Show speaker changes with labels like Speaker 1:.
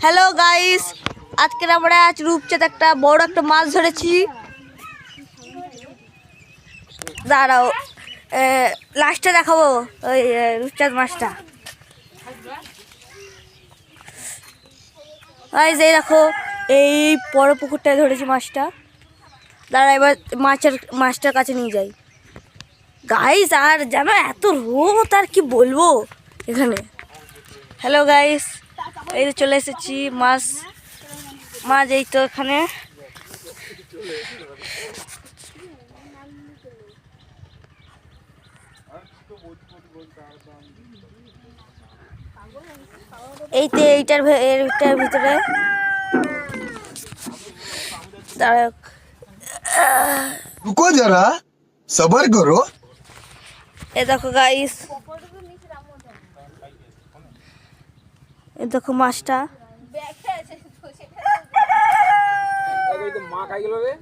Speaker 1: Hello guys, আজকে আমরা রূপচাঁদ একটা বড় একটা মাছ ধরেছি। দাঁড়াও, লাস্টে দেখাবো ওই রূপচাঁদ মাছটা। গাইস এই দেখো, এই বড় পুকুরটায় ধরেছি মাছটা। দাঁড়া, এবার মাছটার কাছে নিয়ে যাই। গাইস আর জানো এত রোদ, আর কি বলবো এখানে। হ্যালো গাইস, এই তো চলে এসেছি। মাছ এই তো এখানে। এইটার ভিতরে
Speaker 2: रुको जरा सबर करो।
Speaker 1: এ দেখো গাইস, এ দেখো মাছটা।
Speaker 3: মা খাই গেল রে।